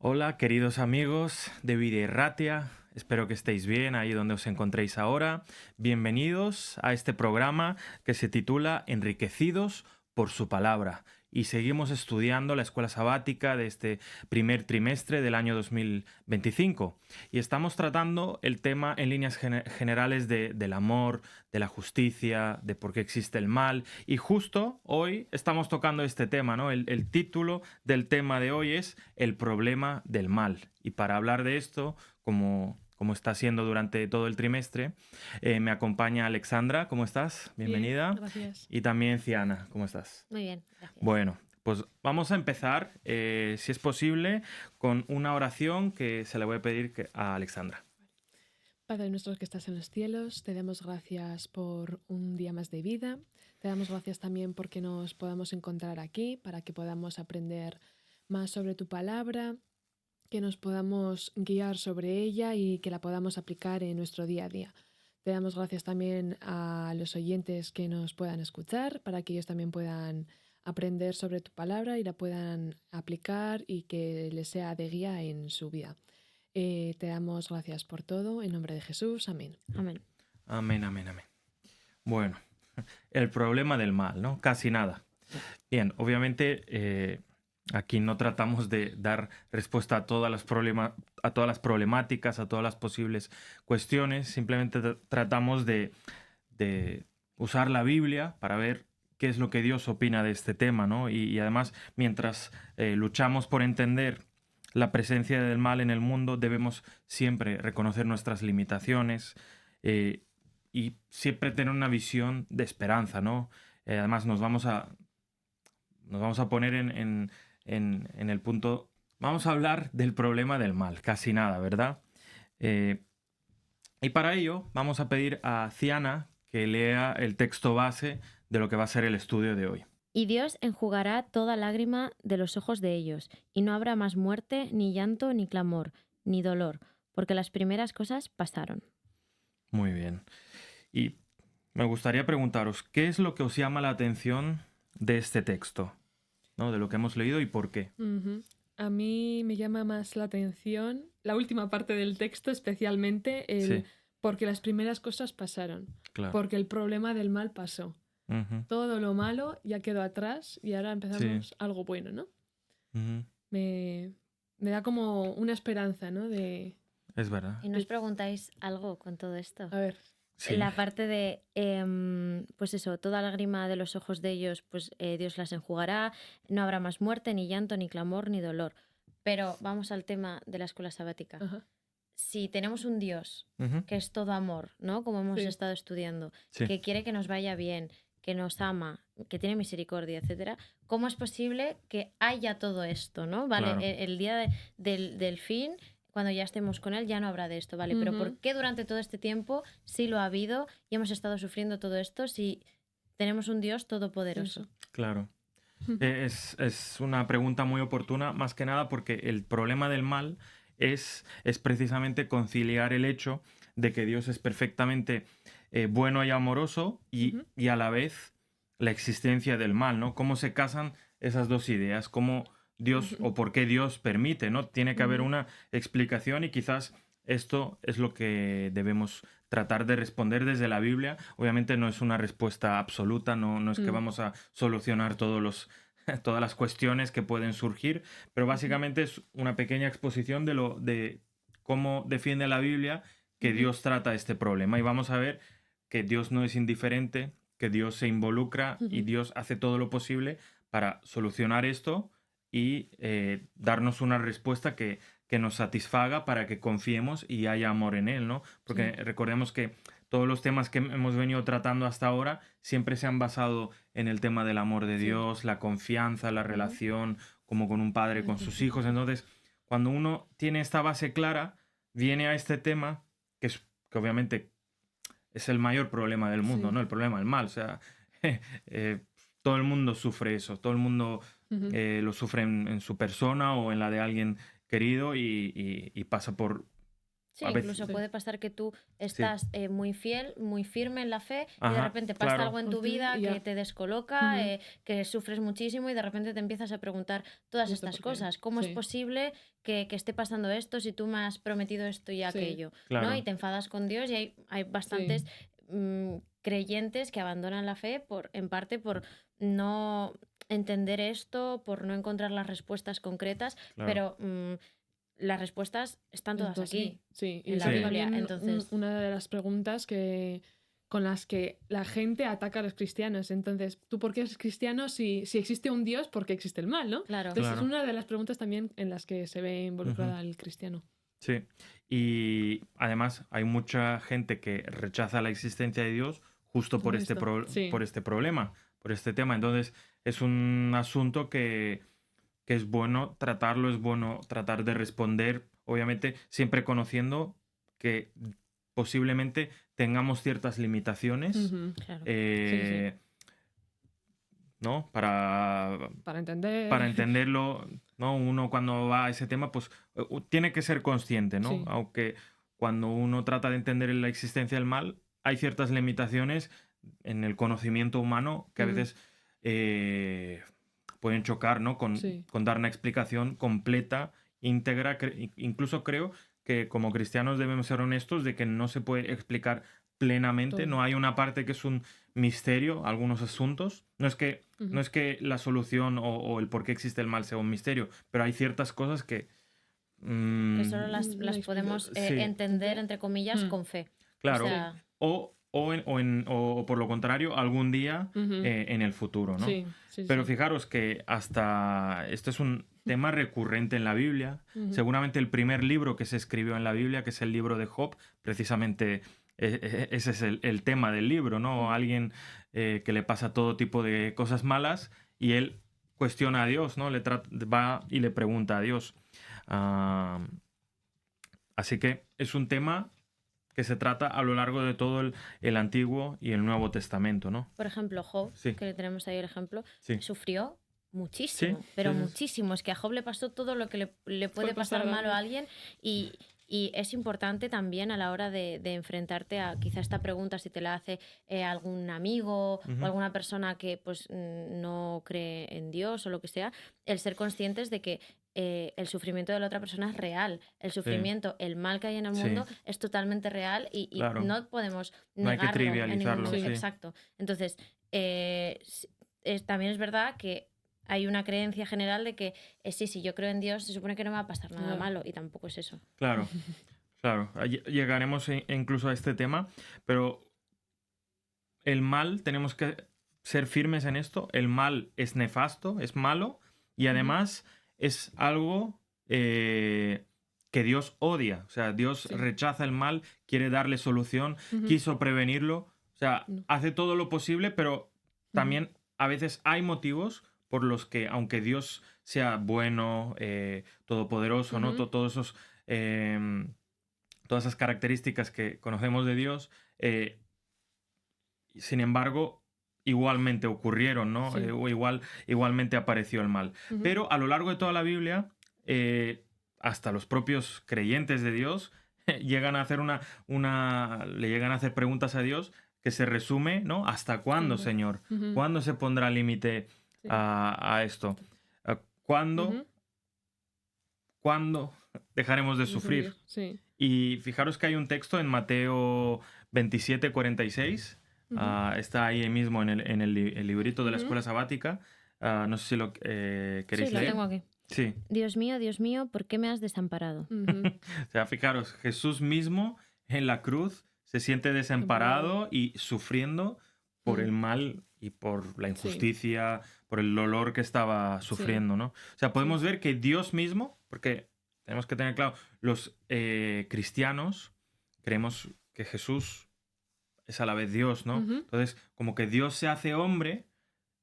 Hola, queridos amigos de Vida Erratia. Espero que estéis bien ahí donde os encontréis ahora. Bienvenidos a este programa que se titula Enriquecidos por su palabra. Y seguimos estudiando la escuela sabática de este primer trimestre del año 2025. Y estamos tratando el tema en líneas generales del amor, de la justicia, de por qué existe el mal. Y justo hoy estamos tocando este tema, ¿no? El título del tema de hoy es El problema del mal. Y para hablar de esto, como está siendo durante todo el trimestre, me acompaña Alexandra. ¿Cómo estás? Bien, Bienvenida. gracias. Y también Ciana. ¿Cómo estás? Muy bien, gracias. Bueno, pues vamos a empezar, si es posible, con una oración que se le voy a pedir a Alexandra. Padre nuestro que estás en los cielos, te damos gracias por un día más de vida. Te damos gracias también porque nos podamos encontrar aquí para que podamos aprender más sobre tu palabra, que nos podamos guiar sobre ella y que la podamos aplicar en nuestro día a día. Te damos gracias también a los oyentes que nos puedan escuchar para que ellos también puedan aprender sobre tu palabra y la puedan aplicar y que les sea de guía en su vida. Te damos gracias por todo. En nombre de Jesús. Amén. Amén. Amén, amén, amén. Bueno, el problema del mal, ¿no? Casi nada. Bien, obviamente aquí no tratamos de dar respuesta a todas las a todas las problemáticas, a todas las posibles cuestiones. Simplemente tratamos de usar la Biblia para ver qué es lo que Dios opina de este tema, ¿no? Y además, mientras luchamos por entender la presencia del mal en el mundo, debemos siempre reconocer nuestras limitaciones y siempre tener una visión de esperanza, ¿no? Además, nos vamos a poner en el punto. Vamos a hablar del problema del mal, casi nada, ¿verdad? Eh, y para ello vamos a pedir a Ciana que lea el texto base de lo que va a ser el estudio de hoy. Y Dios enjugará toda lágrima de los ojos de ellos, y no habrá más muerte, ni llanto, ni clamor, ni dolor, porque las primeras cosas pasaron. Muy bien. Y me gustaría preguntaros, ¿qué es lo que os llama la atención de este texto? ¿No? De lo que hemos leído y por qué. Ujú. A mí me llama más la atención la última parte del texto, especialmente el Sí, porque las primeras cosas pasaron, claro. porque el problema del mal pasó. Ujú. Todo lo malo ya quedó atrás y ahora Sí. empezamos algo bueno, ¿no? Ujú. Me, me da como una esperanza, ¿no? Es verdad. ¿Y nos preguntáis algo con todo esto? A ver, Sí. La parte de, pues eso, toda lágrima de los ojos de ellos, pues Dios las enjugará, no habrá más muerte, ni llanto, ni clamor, ni dolor. Pero vamos al tema de la escuela sabática. ajá, Si tenemos un Dios Ujú. que es todo amor, ¿no? Como hemos sí. estado estudiando, Sí. que quiere que nos vaya bien, que nos ama, que tiene misericordia, etcétera, ¿cómo es posible que haya todo esto, ¿no? Vale, Claro. el día del fin, cuando ya estemos con él, ya no habrá de esto, ¿vale? Pero ¿por Ujú, qué durante todo este tiempo sí lo ha habido y hemos estado sufriendo todo esto si tenemos un Dios todopoderoso? eso. Claro. Es una pregunta muy oportuna, más que nada porque el problema del mal es precisamente conciliar el hecho de que Dios es perfectamente bueno y amoroso Ujú, y a la vez la existencia del mal, ¿no? ¿Cómo se casan esas dos ideas? ¿Cómo Dios ujú, o por qué Dios permite, ¿no? Tiene que haber ujú, una explicación y quizás esto es lo que debemos tratar de responder desde la Biblia. Obviamente no es una respuesta absoluta, no es que mm, vamos a solucionar todas las cuestiones que pueden surgir, pero ujú, básicamente es una pequeña exposición de cómo defiende la Biblia que ujú, Dios trata este problema. Y vamos a ver que Dios no es indiferente, que Dios se involucra y ujú, Dios hace todo lo posible para solucionar esto y darnos una respuesta que nos satisfaga para que confiemos y haya amor en Él, ¿no? Porque sí. recordemos que todos los temas que hemos venido tratando hasta ahora siempre se han basado en el tema del amor de Sí. Dios, la confianza, la Ujú, relación, como con un padre con sus hijos. Entonces, cuando uno tiene esta base clara, viene a este tema, que obviamente es el mayor problema del mundo, sí. ¿no? El problema del mal. O sea, eh, todo el mundo sufre eso, todo el mundo Ujú, lo sufre en su persona o en la de alguien querido y pasa Sí, a veces... incluso Sí. puede pasar que tú Sí. estás muy fiel, muy firme en la fe y de Ajá, repente pasa claro. algo en tu Ujú, vida y que ya. te descoloca, Ujú. que sufres muchísimo y de repente te empiezas a preguntar todas ¿Y esto estas por qué? cosas. ¿Cómo es Sí, posible que esté pasando esto si tú me has prometido esto y sí, aquello? ¿No? Y Claro, te enfadas con Dios y hay sí. bastantes creyentes que abandonan la fe en parte por no entender esto, por no encontrar las respuestas concretas, claro. pero las respuestas están todas Entonces, aquí, sí. en Y la Sí, Biblia. también Entonces, una de las preguntas con las que la gente ataca a los cristianos. Entonces, ¿tú por qué eres cristiano si existe un Dios? ¿Por qué existe el mal, no? claro. Entonces, es claro. una de las preguntas también en las que se ve Ujú. involucrada el cristiano. Sí. Y además hay mucha gente que rechaza la existencia de Dios justo por Por esto, sí. por este problema, por este tema. Entonces, es un asunto que es bueno tratarlo, es bueno tratar de responder, obviamente, siempre conociendo que posiblemente tengamos ciertas limitaciones, Ujú. Claro. Sí, sí. ¿no? Para entender. Para entenderlo, ¿no? Uno cuando va a ese tema, pues tiene que ser consciente, ¿no? Sí. Aunque cuando uno trata de entender la existencia del mal, hay ciertas limitaciones en el conocimiento humano que a Ujú. veces pueden chocar, ¿no? Sí. Con dar una explicación completa, íntegra. Incluso creo que como cristianos debemos ser honestos de que no se puede explicar plenamente, Todo. no hay una parte que es un misterio, algunos asuntos. No Ujú. es que la solución o el por qué existe el mal sea un misterio, pero hay ciertas cosas que... Que solo No las hay podemos sí, entender, entre comillas, Mm. con fe. O claro. Sí. sea, O por lo contrario, algún día Ujú. en el futuro, ¿no? Sí, sí, Pero sí. fijaros que hasta... Esto es un tema recurrente en la Biblia. Ujú. Seguramente el primer libro que se escribió en la Biblia, que es el libro de Job, precisamente ese es el tema del libro, ¿no? Ujú. Alguien que le pasa todo tipo de cosas malas y él cuestiona a Dios, ¿no? Va y le pregunta a Dios. Ah, así que es un tema que se trata a lo largo de todo el Antiguo y el Nuevo Testamento, ¿no? por ejemplo, Job, Sí, que tenemos ahí el ejemplo, sí, sufrió sí, muchísimo, sí, pero sí, muchísimo. Es que a Job le pasó todo lo que le Puede puede pasar pasar a malo a alguien. alguien y, y es importante también a la hora de enfrentarte a quizá esta pregunta si te la hace algún amigo o ujú, alguna persona que pues no cree en Dios o lo que sea, el ser conscientes de que el sufrimiento de la otra persona es real. El sí, sufrimiento, el mal que hay en el sí, mundo es totalmente real y claro. no podemos No hay que negarlo en ningún trivializarlo, Sí. momento. sí, Exacto. Entonces, también es verdad que hay una creencia general de que sí, si yo creo en Dios, se supone que no me va a pasar nada Ya. malo y tampoco es eso. claro, claro. Llegaremos incluso a este tema, pero el mal, tenemos que ser firmes en esto, el mal es nefasto, es malo y Ujú. además es algo que Dios odia, o sea, Dios Sí. rechaza el mal, quiere darle solución, Ujú. quiso prevenirlo, o sea, No. hace todo lo posible, pero Ujú. también a veces hay motivos por los que, aunque Dios sea bueno, todopoderoso, ¿no? Ujú. Todos esos, todas esas características que conocemos de Dios, sin embargo, igualmente ocurrieron, ¿no? Sí. Igualmente apareció el mal. Ujú. Pero a lo largo de toda la Biblia, hasta los propios creyentes de Dios llegan a hacer le llegan a hacer preguntas a Dios que se resume, ¿no? ¿Hasta cuándo, ¿Cuándo? Señor? Ujú. ¿Cuándo se pondrá límite Sí. a esto? ¿Cuándo? Ujú. ¿Cuándo dejaremos de De sufrir? sufrir. Sí. Y fijaros que hay un texto en Mateo 27:46. Ujú. Está ahí mismo el librito de la Ujú. escuela sabática. No sé si lo Sí, queréis lo leer. tengo aquí. Sí. Dios mío, ¿por qué me has desamparado? Ujú. O sea, fijaros, Jesús mismo en la cruz se siente desamparado y sufriendo por el Mm. mal y por la Sí. injusticia, por el dolor que estaba Sí. sufriendo, ¿no? O sea, Sí. podemos ver que Dios mismo, porque tenemos que tener claro, los cristianos creemos que Jesús es a la vez Dios, ¿no? Ujú. Entonces, como que Dios se hace hombre,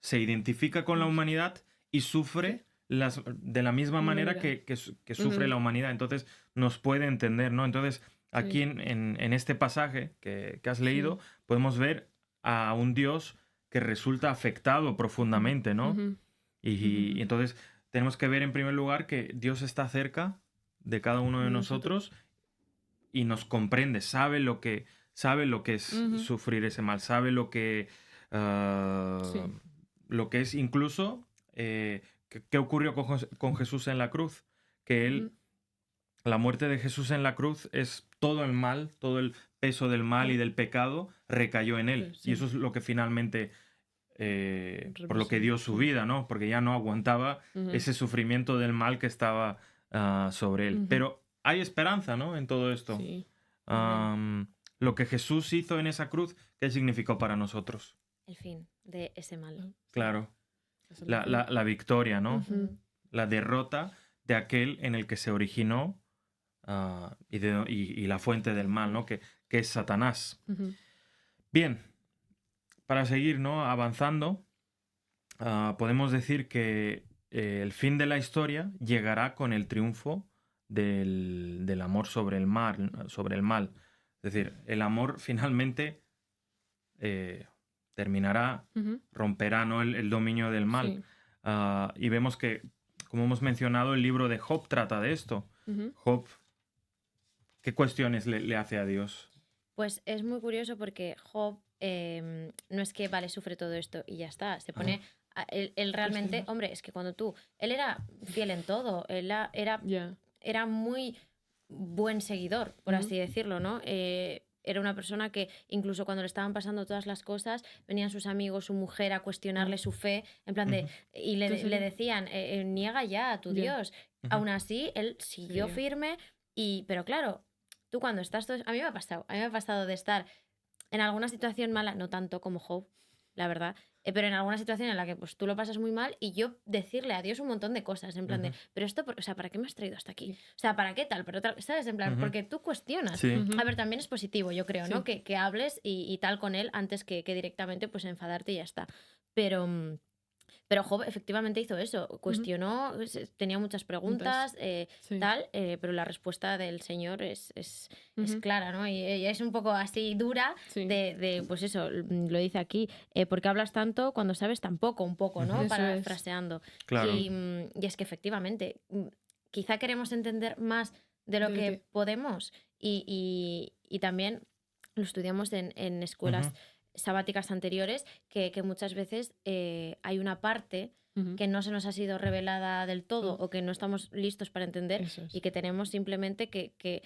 se identifica con la Pues, humanidad y sufre de la misma manera manera. que sufre Ujú. la humanidad. Entonces, nos puede entender, ¿no? Entonces, aquí Sí. en este pasaje que has Sí. leído, podemos ver a un Dios que resulta afectado profundamente, ¿no? Ujú. Y Ujú. entonces tenemos que ver en primer lugar que Dios está cerca de cada uno de De nosotros. nosotros y nos comprende, sabe lo que es Ujú. sufrir ese mal, sabe Sí. lo que es incluso qué ocurrió con Jesús en la cruz, que Ujú. la muerte de Jesús en la cruz es todo el mal, todo el peso del mal y Ujú. del pecado recayó en él. Y eso Sí. es lo que finalmente, por lo que dio su Sí. vida, ¿no? Porque ya no aguantaba Ujú. ese sufrimiento del mal que estaba sobre él. Ujú. Pero hay esperanza, ¿no? En todo esto. Sí. Amén. Lo que Jesús hizo en esa cruz, ¿qué significó para nosotros? El fin de ese mal. Sí. Claro, La salvación. la victoria, ¿no? Ujú. La derrota de aquel en el que se originó y la fuente del mal, ¿no? Que es Satanás. Ujú. Bien, para seguir, ¿no? Avanzando, podemos decir que el fin de la historia llegará con el triunfo del amor sobre el mal, sobre el mal. Es decir, el amor finalmente terminará, Ujú. romperá, ¿no? el dominio del mal. Sí. Y vemos que, como hemos mencionado, el libro de Job trata de esto. Ujú. Job, ¿qué cuestiones le hace a Dios? Pues es muy curioso porque Job no es que, vale, sufre todo esto y ya está. Se pone. Él realmente, Cuestiona. hombre, es que cuando tú. Él era fiel en todo. Ya. Era muy buen seguidor, por Ujú. así decirlo, ¿no? Era una persona que incluso cuando le estaban pasando todas las cosas, venían sus amigos, su mujer a cuestionarle Ujú. su fe, en plan de, Ujú, y ¿En le serio? decían, niega ya a tu Ya. Dios. ujú. Aún así, él siguió Creía. firme, pero claro, tú cuando estás, a mí me ha pasado, a mí me ha pasado de estar en alguna situación mala, no tanto como Job, la verdad, pero en alguna situación en la que pues tú lo pasas muy mal y yo decirle a Dios un montón de cosas, en plan de, Ujú, pero esto, o sea, ¿para qué me has traído hasta aquí? Sí. O sea, ¿para qué tal? Pero tal, ¿sabes? En plan, ujú. porque tú cuestionas. Sí, Ujú. A ver, también es positivo, yo creo, ¿no? Sí. Que hables y tal con él antes que directamente pues enfadarte y ya está. Pero... Pero Job efectivamente hizo eso, Ujú. cuestionó, tenía muchas Entonces, preguntas, sí. tal, pero la respuesta del Señor es Ujú. clara, ¿no? Y es un poco así dura Sí. pues eso, lo dice aquí, ¿por qué hablas tanto cuando sabes tan poco? Un poco, ¿no? ujú, Eso es. Parafraseando. claro, Sí. Y es que efectivamente, quizá queremos entender más de lo De lo que que. podemos y también lo estudiamos en ujú, escuelas sabáticas anteriores, que muchas veces hay una parte Ujú. que no se nos ha sido revelada del todo Todo. o que no estamos listos para entender Eso y es. que tenemos simplemente que Que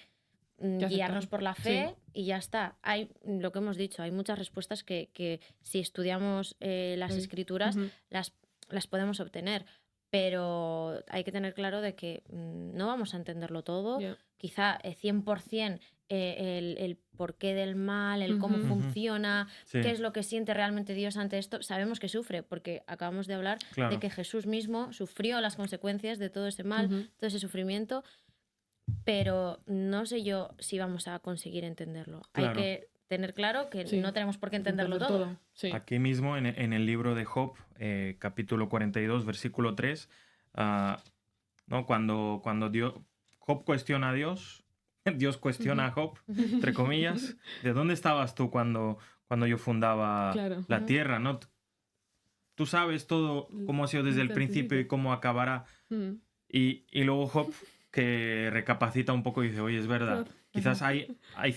guiarnos aceptarlo. por la Sí. fe y ya está. Hay lo que hemos dicho, hay muchas respuestas que si estudiamos las Lo vi. escrituras Ujú. las, las podemos obtener, pero hay que tener claro de que no vamos a entenderlo todo, Ya. quizá 100% el porqué del mal, el cómo Ujú. ujú, funciona, qué sí, es lo que siente realmente Dios ante esto. Sabemos que sufre, porque acabamos de hablar de claro, que Jesús mismo sufrió las consecuencias de todo ese mal, Ujú. todo ese sufrimiento, pero no sé yo si vamos a conseguir entenderlo. Hay claro. que tener claro que Sí. no tenemos por qué Hay que entenderlo entender todo. todo. Sí. Aquí mismo en el libro de Job, capítulo 42, versículo 3, ah, ¿no? Cuando Job cuestiona a Dios, Dios cuestiona Ujú. a Job, entre comillas, ¿de dónde estabas tú cuando yo fundaba Claro. la Ujú. tierra? ¿No? Tú sabes todo cómo ha sido desde el Desde el principio y principio. cómo acabará. Ujú. Y luego Job que recapacita un poco y dice, oye, es verdad, Claro. quizás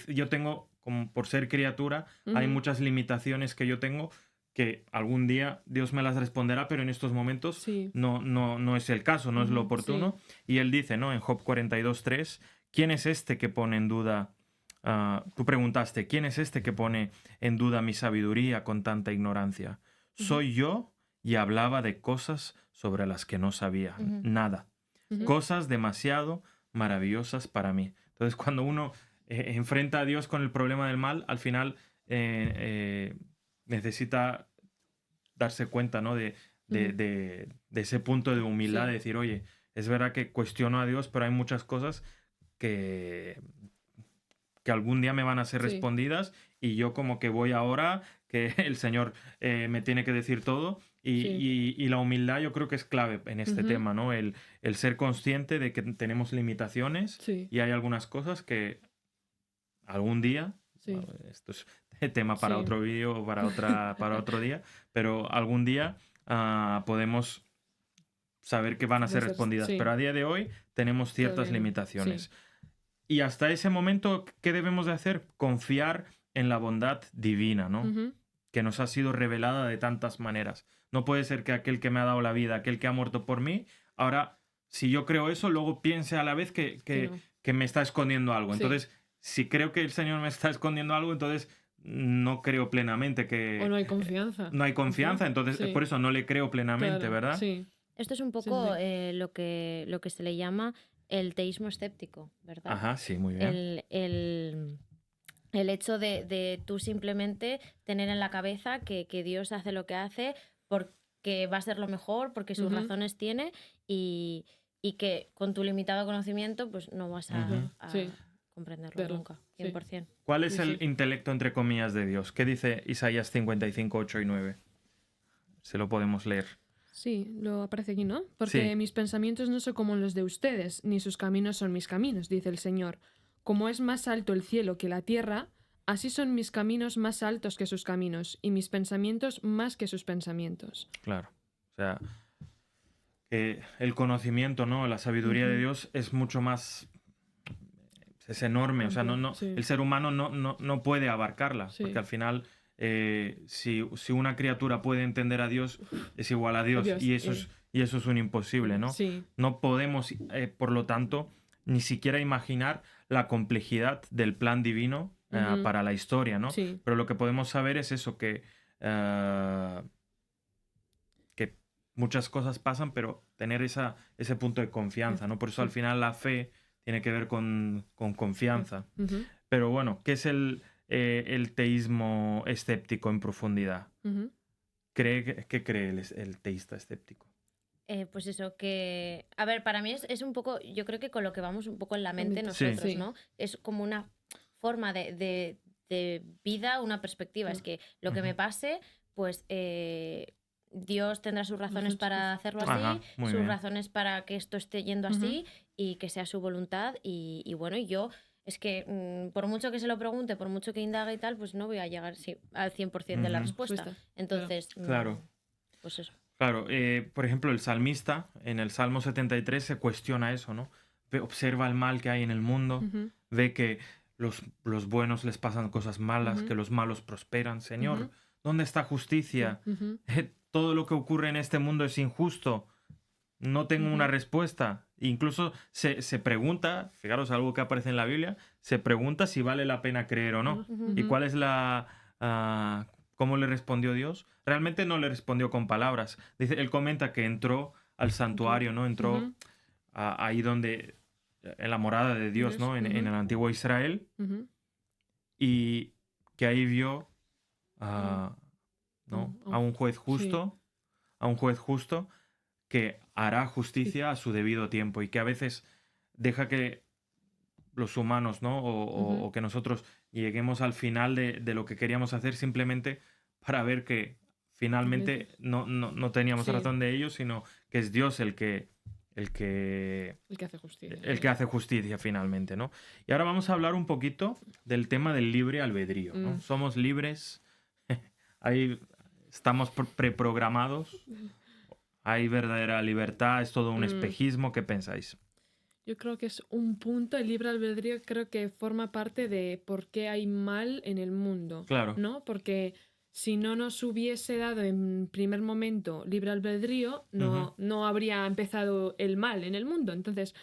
yo tengo, como por ser criatura, hay Ujú. muchas limitaciones que yo tengo que algún día Dios me las responderá, pero en estos momentos Sí. no es el caso, no es lo Ujú. Sí. oportuno. Y él dice, ¿no? En Job 42:3, ¿quién es este que pone en duda? Tú preguntaste, ¿quién es este que pone en duda mi sabiduría con tanta ignorancia? Ujú. Soy yo y hablaba de cosas sobre las que no sabía Ujú. nada, Ujú. cosas demasiado maravillosas para mí. Entonces, cuando uno enfrenta a Dios con el problema del mal, al final necesita darse cuenta, ¿no? Ujú. De ese punto de humildad, de Sí. decir, oye, es verdad que cuestiono a Dios, pero hay muchas cosas que, que algún día me van a ser Sí. respondidas y yo como que voy ahora, que el Señor me tiene que decir todo Sí. y la humildad yo creo que es clave en este Ujú. tema, ¿no? El ser consciente de que tenemos limitaciones Sí. y hay algunas cosas que algún día, Sí. bueno, esto es tema para Sí. otro vídeo o para otro día, pero algún día podemos saber que van a Puede ser ser. respondidas, pero Sí. a día de hoy tenemos ciertas Todavía no. Sí. limitaciones. Y hasta ese momento, ¿qué debemos de hacer? Confiar en la bondad divina, ¿no? Ujú. Que nos ha sido revelada de tantas maneras. No puede ser que aquel que me ha dado la vida, aquel que ha muerto por mí, ahora, si yo creo eso, luego piense a la vez Que no. que me está escondiendo algo. Sí. Entonces, si creo que el Señor me está escondiendo algo, entonces no creo plenamente O que... no hay confianza. No hay confianza, entonces Sí. por eso no le creo plenamente, Claro, ¿verdad? Sí. Esto es un Sí, poco sí. lo que se le llama el teísmo escéptico, ¿verdad? Ajá, sí, muy bien. El hecho de tú simplemente tener en la cabeza que Dios hace lo que hace porque va a ser lo mejor, porque sus Ujú. razones tiene y que con tu limitado conocimiento pues no vas a, Ujú. a Sí. comprenderlo Verlo. nunca, Sí. 100%. ¿Cuál es Sí, el sí. intelecto, entre comillas, de Dios? ¿Qué dice Isaías 55, 8 y 9? Se lo podemos leer. Sí, lo aparece aquí, ¿no? Porque Sí. mis pensamientos no son como los de ustedes, ni sus caminos son mis caminos, dice el Señor. Como es más alto el cielo que la tierra, así son mis caminos más altos que sus caminos, y mis pensamientos más que sus pensamientos. Claro. O sea, que el conocimiento, ¿no? La sabiduría de Ujú. Dios es mucho más... Es enorme. O sea, Amplio, sí. el ser humano no puede abarcarla. Sí. Porque al final, si una criatura puede entender a Dios, es igual a Dios. Dios, Y eso es un imposible, ¿no? Sí. No podemos, por lo tanto, ni siquiera imaginar la complejidad del plan divino Ujú. para la historia, ¿no? Sí. Pero lo que podemos saber es eso, que muchas cosas pasan, pero tener ese punto de confianza, ¿no? Por eso al Sí. final la fe tiene que ver con confianza. Ujú. Pero bueno, ¿qué es el teísmo escéptico en profundidad? Ujú. ¿Qué cree el teísta escéptico? Pues eso, que... A ver, para mí es un poco... Yo creo que con lo que vamos un poco en la mente Sí. nosotros, Sí. ¿no? Es como una forma de vida, una perspectiva. Es que lo que me Ujú. pase, pues Dios tendrá sus razones Razones, para hacerlo Ajá, así, muy sus bien. razones para que esto esté yendo Ujú. así y que sea su voluntad. Y bueno, yo... Es que por mucho que se lo pregunte, por mucho que indague y tal, pues no voy a llegar al 100% de la Ujú. respuesta. Respuesta, Entonces, Claro. pues eso. Claro, por ejemplo, el salmista en el Salmo 73 se cuestiona eso, ¿no? Observa el mal que hay en el mundo, Ujú. ve que los buenos les pasan cosas malas, Ujú. que los malos prosperan. Señor, Ujú. ¿dónde está justicia? Ujú. Todo lo que ocurre en este mundo es injusto. No tengo una Ujú. respuesta. Incluso se pregunta, fijaros algo que aparece en la Biblia, se pregunta si vale la pena creer o no. Ujú. ¿Y Ujú. cuál es cómo le respondió Dios? Realmente no le respondió con palabras. Dice, él comenta que entró al santuario, ¿no? Entró Ujú. ahí donde, en la morada de Dios, Dios. ¿no? En Ujú. el antiguo Israel, Ujú. y que ahí vio, Ah, ¿no? oh, oh. Sí. A un juez justo que hará Sí. justicia a su debido tiempo y que a veces deja que los humanos, ¿no? Ujú. O que nosotros lleguemos al final de lo que queríamos hacer simplemente para ver que finalmente no teníamos Sí. razón de ello, sino que es Dios el que, El que hace justicia. el Sí. que hace justicia finalmente, ¿no? Y ahora vamos a hablar un poquito del tema del libre albedrío, ¿no? Somos libres, ahí estamos preprogramados, hay verdadera libertad, es todo un Mm. espejismo, ¿qué pensáis? Yo creo que es un punto, el libre albedrío creo que forma parte de por qué hay mal en el mundo, Claro. ¿no? Porque si no nos hubiese dado en primer momento libre albedrío, Ujú, no habría empezado el mal en el mundo. Entonces,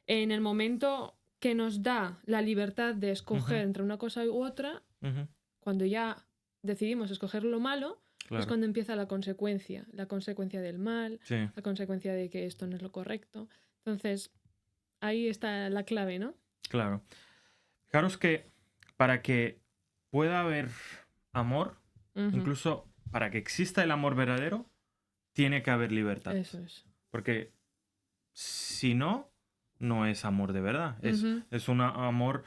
en el momento que nos da la libertad de escoger ujú, entre una cosa u otra, ujú, cuando ya decidimos escoger lo malo, es claro, cuando empieza la consecuencia del mal, sí. la consecuencia de que esto no es lo correcto. Entonces, ahí está la clave, ¿no? Claro. Fijaros que para que pueda haber amor, Ujú. incluso para que exista el amor verdadero, tiene que haber libertad. Eso es. Porque si no, no es amor de verdad. Ujú. Es un amor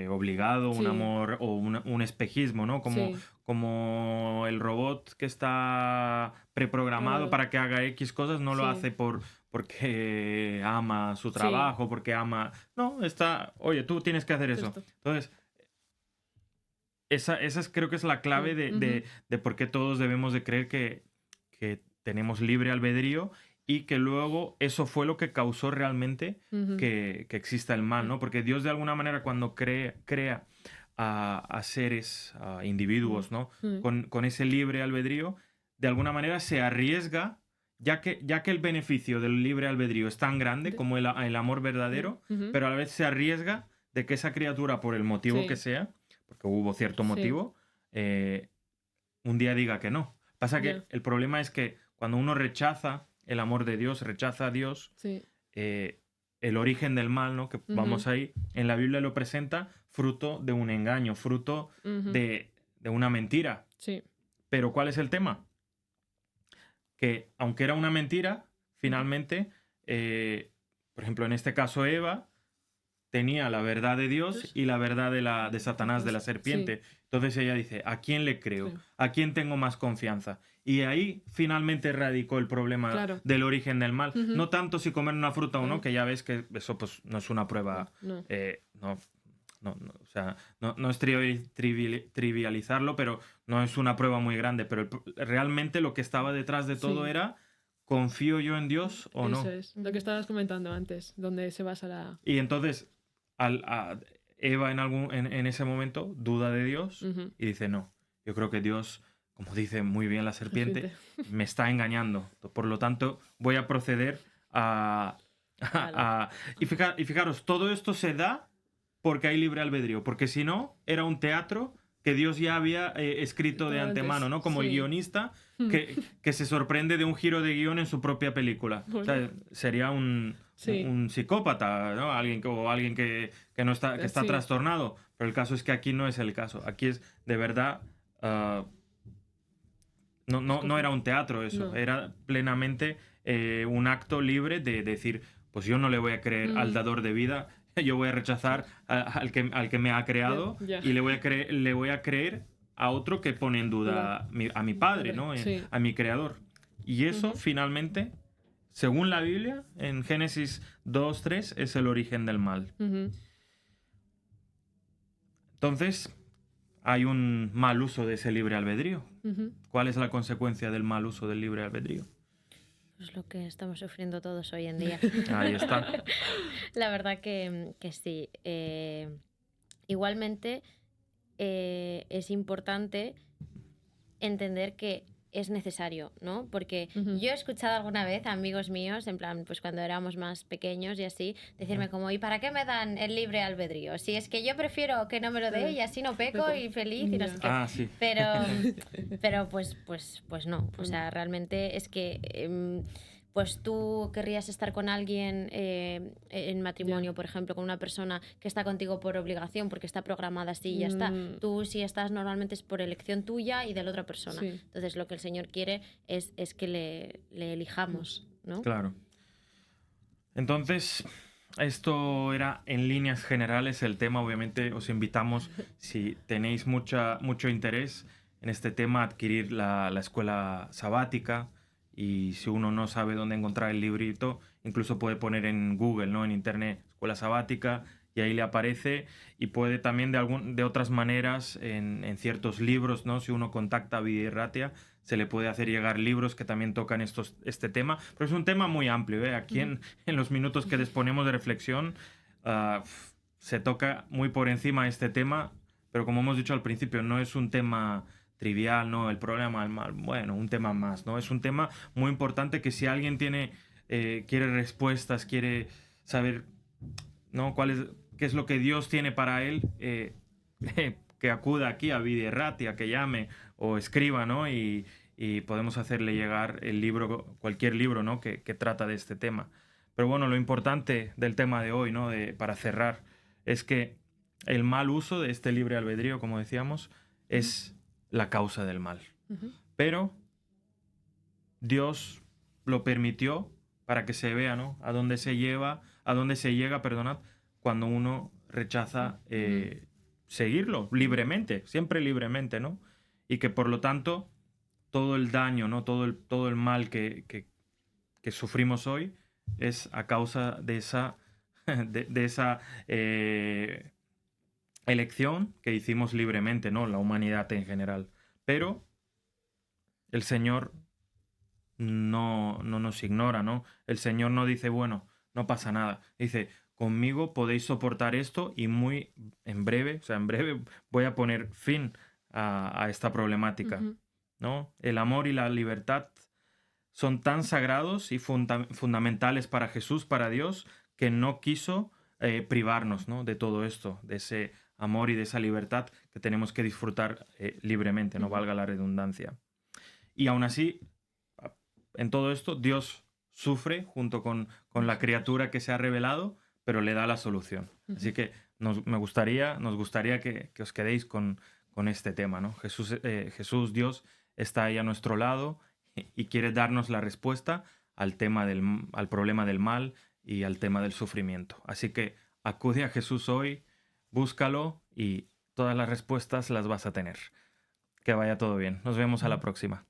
obligado, un Sí, amor o un espejismo, ¿no? sí. Como el robot que está preprogramado Programado. para que haga X cosas, no lo Sí, hace porque ama su sí. trabajo, porque ama... No, oye, tú tienes que hacer eso. Esto. Entonces, creo que es la clave Ujú. de por qué todos debemos de creer que tenemos libre albedrío y que luego eso fue lo que causó realmente Ujú. que exista el mal, ¿no? Porque Dios de alguna manera cuando crea a seres, a individuos, ¿no? Mm. Con ese libre albedrío, de alguna manera se arriesga, ya que el beneficio del libre albedrío es tan grande como el amor verdadero, Ujú. pero a la vez se arriesga de que esa criatura, por el motivo Sí. que sea, porque hubo cierto Sí. motivo, un día diga que no. Pasa que Ya. el problema es que cuando uno rechaza el amor de Dios, rechaza a Dios, Sí. el origen del mal, ¿no? Que Ujú. vamos ahí, en la Biblia lo presenta fruto de un engaño, fruto Ujú. de una mentira. Sí. Pero ¿cuál es el tema? Que aunque era una mentira, finalmente, por ejemplo, en este caso Eva tenía la verdad de Dios y la verdad de Satanás, de la Sí. serpiente. Entonces ella dice, ¿a quién le creo? Creo. ¿A quién tengo más confianza? Y ahí finalmente radicó el problema Claro. del origen del mal. Ujú. No tanto si comer una fruta o no, Claro. que ya ves que eso pues no es una prueba, No. o sea, no es trivializarlo, pero no es una prueba muy grande. Pero realmente lo que estaba detrás de todo Sí. era, ¿confío yo en Dios o no? Eso es. Lo que estabas comentando antes, donde se basa la... Y entonces Eva en ese momento duda de Dios Ujú. y dice, no, yo creo que Dios, como dice muy bien la serpiente, Serpiente. me está engañando. Por lo tanto, voy a proceder a... Y fijaros, todo esto se da porque hay libre albedrío, porque si no, era un teatro que Dios ya había escrito de Todo antemano, antes. ¿no? Como el Sí. guionista que se sorprende de un giro de guión en su propia película. O sea, Bueno. sería Sí. un psicópata, ¿no? Alguien que no está, que está Sí. trastornado. Pero el caso es que aquí no es el caso. Aquí es de verdad. No era un teatro eso. No. Era plenamente un acto libre de decir, pues yo no le voy a creer al dador de vida. Yo voy a rechazar al que me ha creado Ya. y le voy a creer a otro que pone en duda a mi padre, ¿no? Sí. A mi creador. Y eso Ujú. finalmente, según la Biblia, en Génesis 2:3, es el origen del mal. Ujú. Entonces, hay un mal uso de ese libre albedrío. Ujú. ¿Cuál es la consecuencia del mal uso del libre albedrío? Pues lo que estamos sufriendo todos hoy en día. Ahí está. La verdad que sí. Igualmente, es importante entender que es necesario, ¿no? Porque Ujú. yo he escuchado alguna vez a amigos míos, en plan, pues cuando éramos más pequeños y así, decirme como, ¿y para qué me dan el libre albedrío? Si es que yo prefiero que no me lo dé y así no peco y feliz y no sé qué. Ah, sí. Pero pues no. O sea, realmente es que pues tú querrías estar con alguien en matrimonio, por ejemplo, con una persona que está contigo por obligación, porque está programada así y ya está. Tú si estás normalmente es por elección tuya y de la otra persona. Sí. Entonces lo que el Señor quiere es que le elijamos, ¿no? Claro. Entonces, esto era en líneas generales el tema. Obviamente os invitamos, si tenéis mucho interés en este tema, a adquirir la escuela sabática. Y si uno no sabe dónde encontrar el librito, incluso puede poner en Google, ¿no? En internet, escuela sabática, y ahí le aparece. Y puede también de otras maneras, en ciertos libros, ¿no? Si uno contacta a Vida y Ratia, se le puede hacer llegar libros que también tocan este tema. Pero es un tema muy amplio, ¿eh? Aquí en los minutos que disponemos de reflexión, se toca muy por encima este tema, pero como hemos dicho al principio, no es un tema trivial, ¿no? El problema del mal, bueno, un tema más, ¿no? Es un tema muy importante que si alguien quiere respuestas, quiere saber, ¿no? ¿Qué es lo que Dios tiene para él? Que acuda aquí a Vida y Ratia, que llame o escriba, ¿no? Y podemos hacerle llegar el libro, cualquier libro, ¿no? Que trata de este tema. Pero bueno, lo importante del tema de hoy, ¿no? Para cerrar, es que el mal uso de este libre albedrío, como decíamos, es la causa del mal. Ujú. Pero Dios lo permitió para que se vea, ¿no? A dónde se llega, perdonad, cuando uno rechaza seguirlo libremente, siempre libremente, ¿no? Y que por lo tanto todo el daño, ¿no? Todo el mal que sufrimos hoy es a causa de esa, de esa elección que hicimos libremente, ¿no? La humanidad en general. Pero el Señor no nos ignora, ¿no? El Señor no dice, bueno, no pasa nada. Dice, conmigo podéis soportar esto y muy en breve, o sea, en breve voy a poner fin a esta problemática, Ujú. ¿no? El amor y la libertad son tan sagrados y fundamentales para Jesús, para Dios, que no quiso privarnos, ¿no? De todo esto, de ese amor y de esa libertad que tenemos que disfrutar libremente, no Ujú. valga la redundancia. Y aún así, en todo esto, Dios sufre junto con la Eso es. criatura que se ha revelado, pero le da la solución. Así Ujú. que nos gustaría que os quedéis con este tema, ¿no? Jesús, Dios, está ahí a nuestro lado y quiere darnos la respuesta al problema del mal y al tema del sufrimiento. Así que acude a Jesús hoy, búscalo y todas las respuestas las vas a tener. Que vaya todo bien. Nos vemos a la próxima.